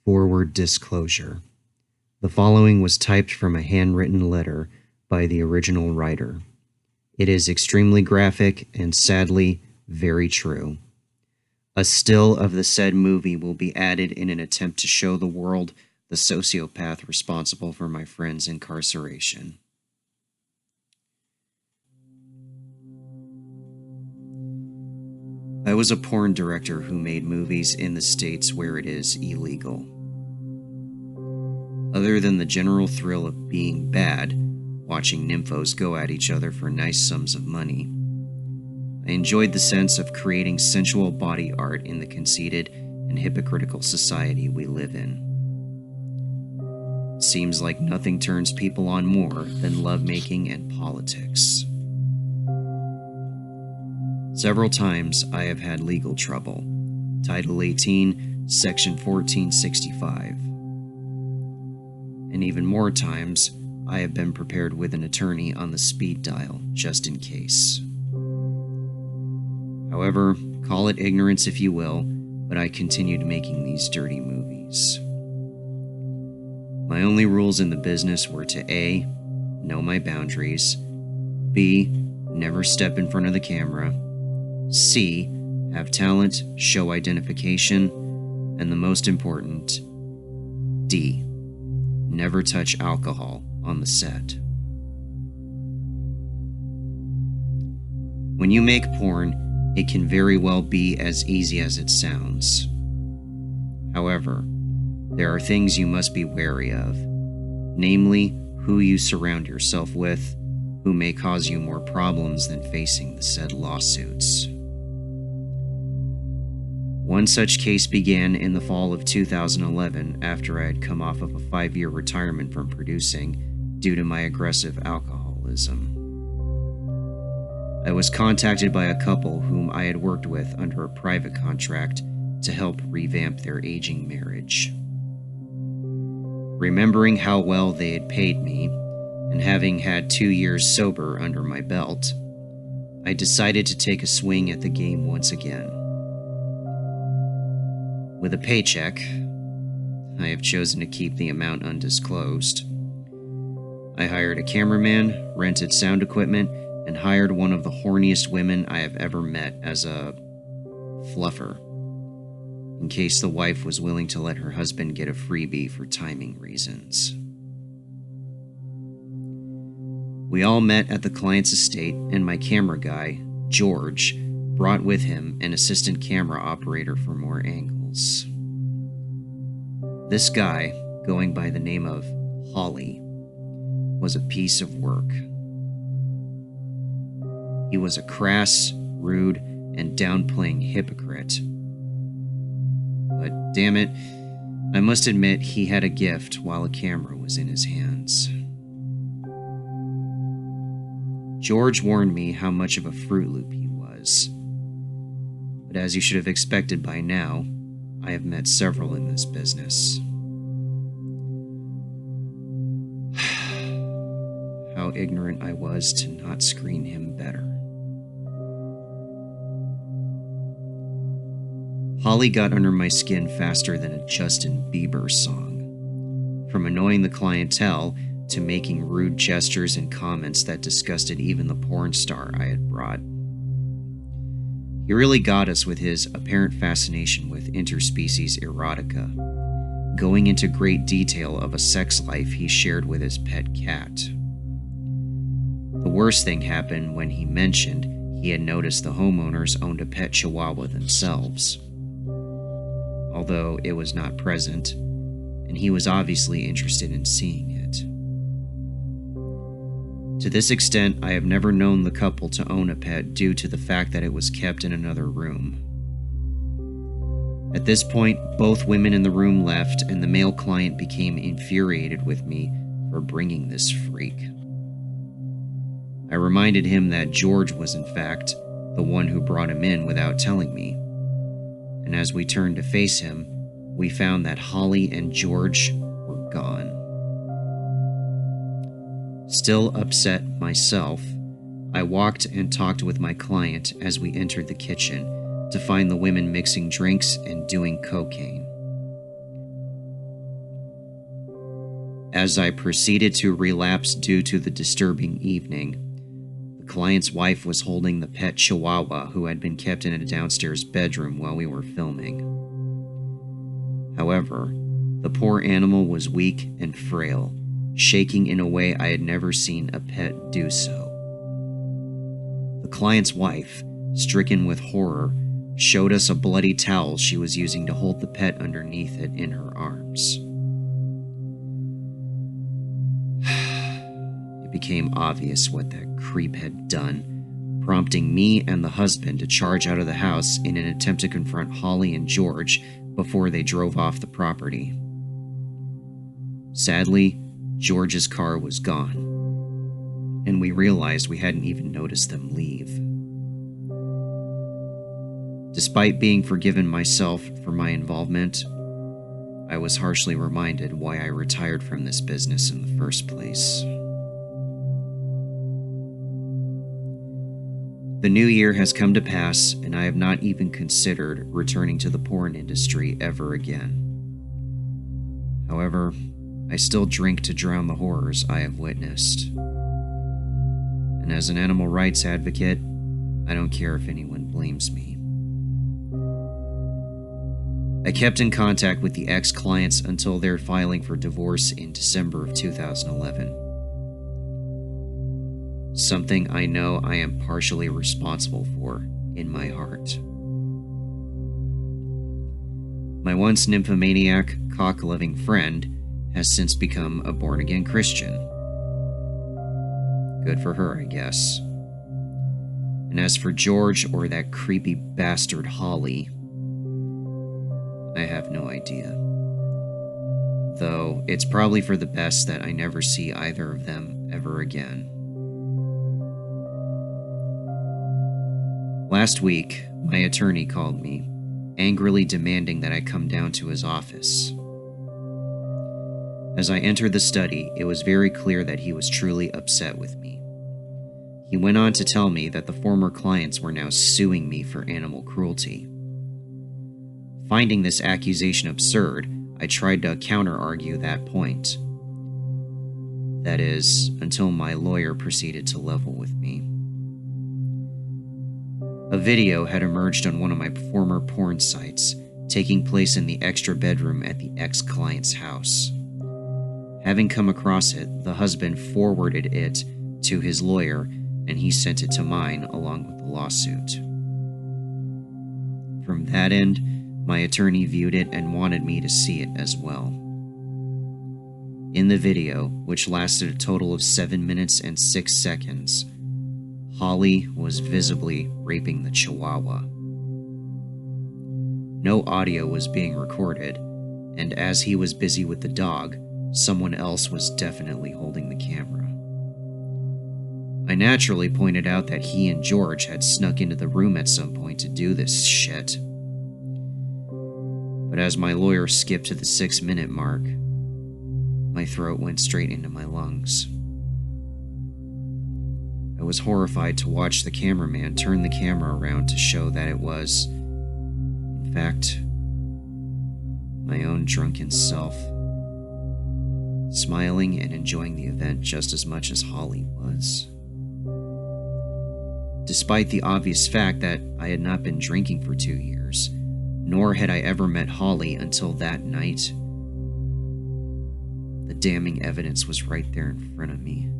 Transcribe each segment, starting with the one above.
Forward disclosure. The following was typed from a handwritten letter by the original writer. It is extremely graphic and sadly very true. A still of the said movie will be added in an attempt to show the world the sociopath responsible for my friend's incarceration. I was a porn director who made movies in the states where it is illegal. Other than the general thrill of being bad, watching nymphos go at each other for nice sums of money, I enjoyed the sense of creating sensual body art in the conceited and hypocritical society we live in. It seems like nothing turns people on more than lovemaking and politics. Several times I have had legal trouble. Title 18, Section 1465. And even more times, I have been prepared with an attorney on the speed dial, just in case. However, call it ignorance if you will, but I continued making these dirty movies. My only rules in the business were to A, know my boundaries, B, never step in front of the camera, C, have talent, show identification, and the most important, D, never touch alcohol on the set. When you make porn, it can very well be as easy as it sounds. However, there are things you must be wary of, namely who you surround yourself with, who may cause you more problems than facing the said lawsuits. One such case began in the fall of 2011 after I had come off of a 5-year retirement from producing due to my aggressive alcoholism. I was contacted by a couple whom I had worked with under a private contract to help revamp their aging marriage. Remembering how well they had paid me, and having had 2 years sober under my belt, I decided to take a swing at the game once again. With a paycheck, I have chosen to keep the amount undisclosed. I hired a cameraman, rented sound equipment, and hired one of the horniest women I have ever met as a fluffer, in case the wife was willing to let her husband get a freebie for timing reasons. We all met at the client's estate, and my camera guy, George, brought with him an assistant camera operator for more angles. This guy, going by the name of Holly, was a piece of work. He was a crass, rude, and downplaying hypocrite. But damn it, I must admit he had a gift while a camera was in his hands. George warned me how much of a Fruit Loop he was. But as you should have expected by now, I have met several in this business. How ignorant I was to not screen him better. Holly got under my skin faster than a Justin Bieber song. From annoying the clientele to making rude gestures and comments that disgusted even the porn star I had brought. He really got us with his apparent fascination with interspecies erotica, going into great detail of a sex life he shared with his pet cat. The worst thing happened when he mentioned he had noticed the homeowners owned a pet chihuahua themselves, although it was not present, and he was obviously interested in seeing it. To this extent, I have never known the couple to own a pet due to the fact that it was kept in another room. At this point, both women in the room left, and the male client became infuriated with me for bringing this freak. I reminded him that George was in fact the one who brought him in without telling me, and as we turned to face him, we found that Holly and George were gone. Still upset myself, I walked and talked with my client as we entered the kitchen to find the women mixing drinks and doing cocaine. As I proceeded to relapse due to the disturbing evening, the client's wife was holding the pet chihuahua who had been kept in a downstairs bedroom while we were filming. However, the poor animal was weak and frail, shaking in a way I had never seen a pet do so. The client's wife, stricken with horror, showed us a bloody towel she was using to hold the pet underneath it in her arms. It became obvious what that creep had done, prompting me and the husband to charge out of the house in an attempt to confront Holly and George before they drove off the property. Sadly, George's car was gone, and we realized we hadn't even noticed them leave. Despite being forgiven myself for my involvement, I was harshly reminded why I retired from this business in the first place. The new year has come to pass, and I have not even considered returning to the porn industry ever again. However, I still drink to drown the horrors I have witnessed. And as an animal rights advocate, I don't care if anyone blames me. I kept in contact with the ex-clients until their filing for divorce in December of 2011. Something I know I am partially responsible for in my heart. My once nymphomaniac, cock-loving friend has since become a born-again Christian. Good for her, I guess. And as for George or that creepy bastard Holly, I have no idea. Though it's probably for the best that I never see either of them ever again. Last week, my attorney called me, angrily demanding that I come down to his office. As I entered the study, it was very clear that he was truly upset with me. He went on to tell me that the former clients were now suing me for animal cruelty. Finding this accusation absurd, I tried to counter-argue that point. That is, until my lawyer proceeded to level with me. A video had emerged on one of my former porn sites, taking place in the extra bedroom at the ex-client's house. Having come across it, the husband forwarded it to his lawyer, and he sent it to mine along with the lawsuit. From that end, my attorney viewed it and wanted me to see it as well. In the video, which lasted a total of 7 minutes and 6 seconds, Holly was visibly raping the chihuahua. No audio was being recorded, and as he was busy with the dog, someone else was definitely holding the camera. I naturally pointed out that he and George had snuck into the room at some point to do this shit. But as my lawyer skipped to the 6-minute mark, my throat went straight into my lungs. I was horrified to watch the cameraman turn the camera around to show that it was, in fact, my own drunken self, smiling and enjoying the event just as much as Holly was. Despite the obvious fact that I had not been drinking for 2 years, nor had I ever met Holly until that night, the damning evidence was right there in front of me.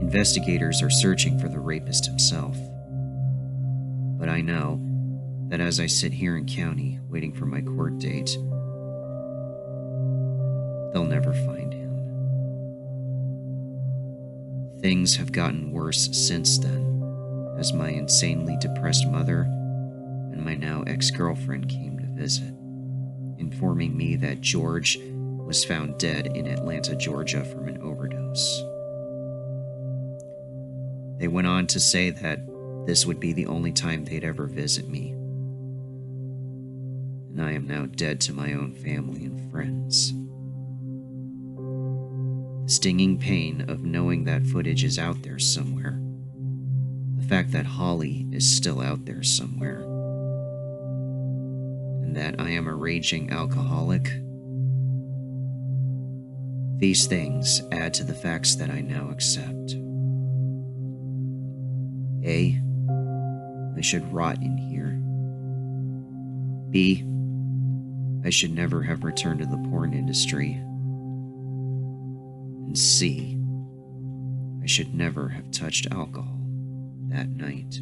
Investigators are searching for the rapist himself. But I know that as I sit here in county waiting for my court date, they'll never find him. Things have gotten worse since then, as my insanely depressed mother and my now ex-girlfriend came to visit, informing me that George was found dead in Atlanta, Georgia from an overdose. They went on to say that this would be the only time they'd ever visit me, and I am now dead to my own family and friends. The stinging pain of knowing that footage is out there somewhere, the fact that Holly is still out there somewhere, and that I am a raging alcoholic These things add to the facts that I now accept. A. I should rot in here. B. I should never have returned to the porn industry. And C. I should never have touched alcohol that night.